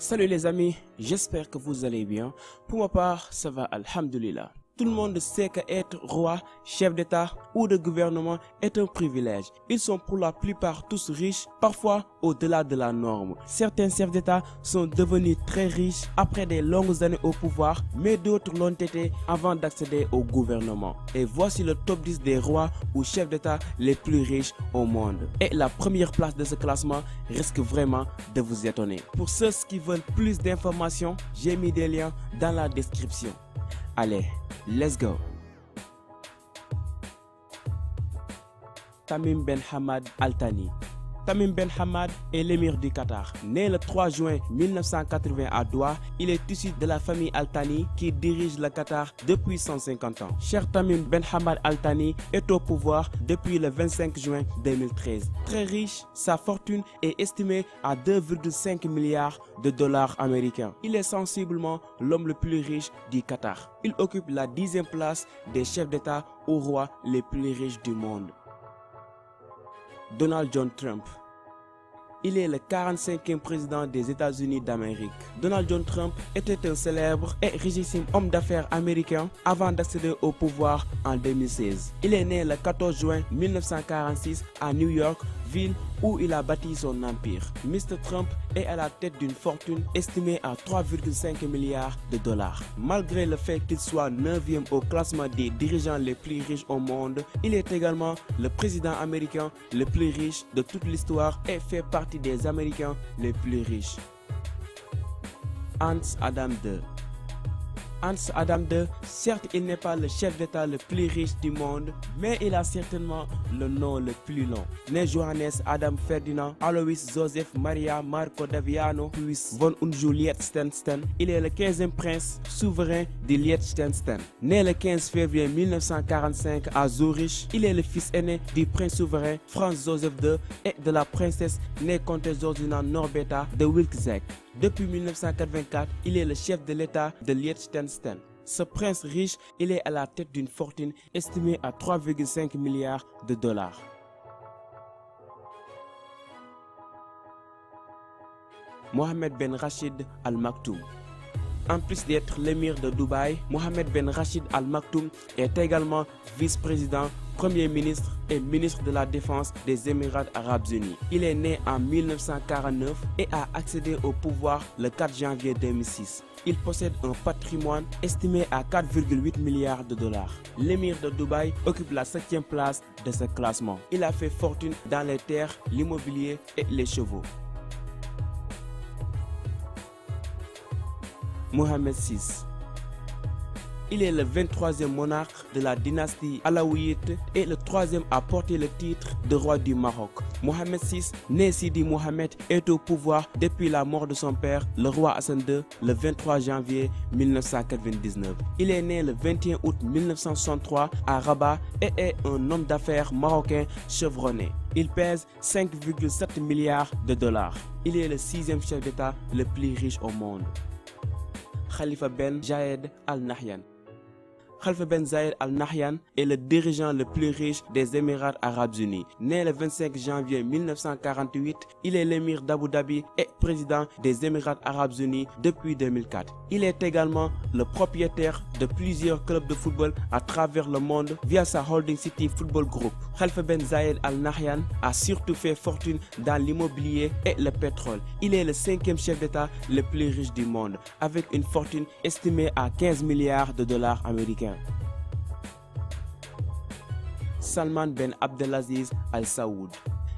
Salut les amis, j'espère que vous allez bien. Pour ma part, ça va, alhamdulillah. Tout le monde sait qu'être roi, chef d'État ou de gouvernement est un privilège. Ils sont pour la plupart tous riches, parfois au-delà de la norme. Certains chefs d'État sont devenus très riches après des longues années au pouvoir, mais d'autres l'ont été avant d'accéder au gouvernement. Et voici le top 10 des rois ou chefs d'État les plus riches au monde. Et la première place de ce classement risque vraiment de vous étonner. Pour ceux qui veulent plus d'informations, j'ai mis des liens dans la description. Allez, let's go. Tamim Ben Hamad Al Thani. Tamim Ben Hamad est l'émir du Qatar. Né le 3 juin 1980 à Doha, il est issu de la famille Al Thani qui dirige le Qatar depuis 150 ans. Cher Tamim Ben Hamad Al Thani est au pouvoir depuis le 25 juin 2013. Très riche, sa fortune est estimée à 2,5 milliards de dollars américains. Il est sensiblement l'homme le plus riche du Qatar. Il occupe la 10e place des chefs d'État ou rois les plus riches du monde. Donald John Trump. Il est le 45e président des États-Unis d'Amérique. Donald John Trump était un célèbre et richissime homme d'affaires américain avant d'accéder au pouvoir en 2016. Il est né le 14 juin 1946 à New York, ville où il a bâti son empire. Mr. Trump est à la tête d'une fortune estimée à 3,5 milliards de dollars. Malgré le fait qu'il soit 9e au classement des dirigeants les plus riches au monde, il est également le président américain le plus riche de toute l'histoire et fait partie des Américains les plus riches. Hans Adam II. Hans Adam II, certes il n'est pas le chef d'État le plus riche du monde, mais il a certainement le nom le plus long. Né Johannes Adam Ferdinand Alois Joseph Maria Marco Daviano Huis von und Liechtenstein, il est le 15e prince souverain du Liechtenstein. Né le 15 février 1945 à Zurich, il est le fils aîné du prince souverain Franz Joseph II et de la princesse née comtesse Georgina Norberta de Wilczek. Depuis 1984, il est le chef de l'État de Liechtenstein. Ce prince riche, il est à la tête d'une fortune estimée à 3,5 milliards de dollars. Mohammed Ben Rachid Al Maktoum. En plus d'être l'émir de Dubaï, Mohammed Ben Rachid Al Maktoum est également vice-président, premier ministre et ministre de la Défense des Émirats Arabes Unis. Il est né en 1949 et a accédé au pouvoir le 4 janvier 2006. Il possède un patrimoine estimé à 4,8 milliards de dollars. L'émir de Dubaï occupe la 7e place de ce classement. Il a fait fortune dans les terres, l'immobilier et les chevaux. Mohammed VI. Il est le 23e monarque de la dynastie alaouite et le 3e à porter le titre de roi du Maroc. Mohammed VI, né Sidi Mohamed, est au pouvoir depuis la mort de son père, le roi Hassan II, le 23 janvier 1999. Il est né le 21 août 1963 à Rabat et est un homme d'affaires marocain chevronné. Il pèse 5,7 milliards de dollars. Il est le 6e chef d'État le plus riche au monde. Khalifa Ben Zayed Al Nahyan. Khalifa Ben Zayed Al Nahyan est le dirigeant le plus riche des Émirats Arabes Unis. Né le 25 janvier 1948, il est l'émir d'Abu Dhabi et président des Émirats Arabes Unis depuis 2004. Il est également le propriétaire de plusieurs clubs de football à travers le monde via sa Holding City Football Group. Khalifa Ben Zayed Al Nahyan a surtout fait fortune dans l'immobilier et le pétrole. Il est le 5e chef d'État le plus riche du monde, avec une fortune estimée à 15 milliards de dollars américains. Salman Ben Abdelaziz Al Saoud.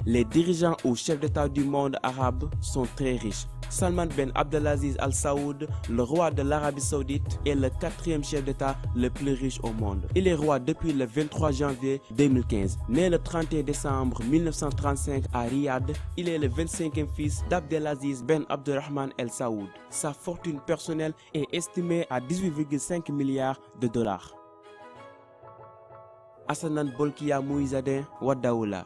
Les dirigeants ou chefs d'État du monde arabe sont très riches. Salman Ben Abdelaziz Al Saoud, le roi de l'Arabie Saoudite, est le 4e chef d'État le plus riche au monde. Il est roi depuis le 23 janvier 2015. Né le 31 décembre 1935 à Riyad, il est le 25e fils d'Abdelaziz Ben Abdurrahman El Saoud. Sa fortune personnelle est estimée à 18,5 milliards de dollars. Hassanan Bolkiah Moïse Wadaoula.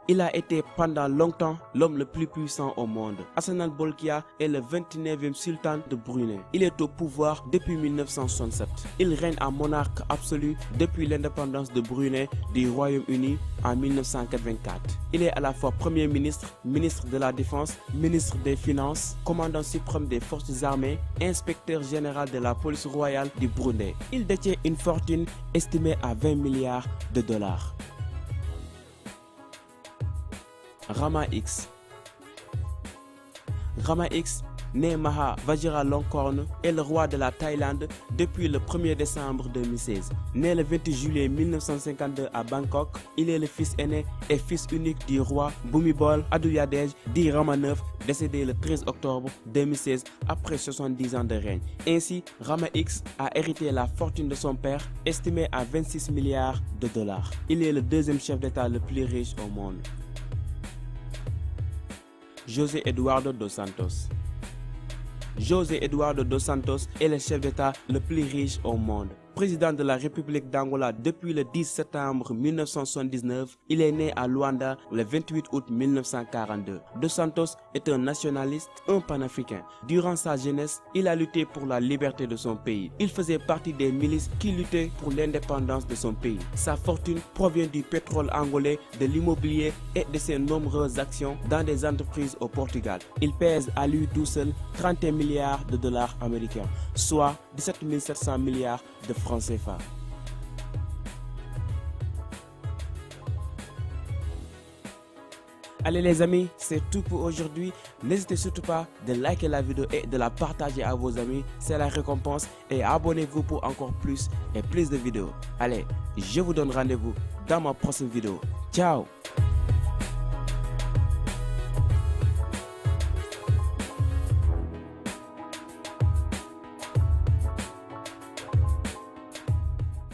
Il a été pendant longtemps l'homme le plus puissant au monde. Hassan al-Bolkiah est le 29e sultan de Brunei. Il est au pouvoir depuis 1967. Il règne en monarque absolu depuis l'indépendance de Brunei du Royaume-Uni en 1984. Il est à la fois Premier ministre, ministre de la Défense, ministre des Finances, commandant suprême des forces armées, inspecteur général de la police royale du Brunei. Il détient une fortune estimée à 20 milliards de dollars. Rama X. Rama X, né Maha Vajiralongkorn, est le roi de la Thaïlande depuis le 1er décembre 2016. Né le 28 juillet 1952 à Bangkok, il est le fils aîné et fils unique du roi Bhumibol Adulyadej dit Rama IX, décédé le 13 octobre 2016 après 70 ans de règne. Ainsi, Rama X a hérité la fortune de son père, estimée à 26 milliards de dollars. Il est le deuxième chef d'État le plus riche au monde. José Eduardo dos Santos. José Eduardo dos Santos est le chef d'État le plus riche au monde. Président de la République d'Angola depuis le 10 septembre 1979, il est né à Luanda le 28 août 1942. Dos Santos est un nationaliste, un panafricain. Durant sa jeunesse, il a lutté pour la liberté de son pays. Il faisait partie des milices qui luttaient pour l'indépendance de son pays. Sa fortune provient du pétrole angolais, de l'immobilier et de ses nombreuses actions dans des entreprises au Portugal. Il pèse à lui tout seul 31 milliards de dollars américains, soit 17 700 milliards de francs CFA. Allez les amis, c'est tout pour aujourd'hui. N'hésitez surtout pas de liker la vidéo et de la partager à vos amis. C'est la récompense. Et abonnez-vous pour encore plus et plus de vidéos. Allez, je vous donne rendez-vous dans ma prochaine vidéo. Ciao!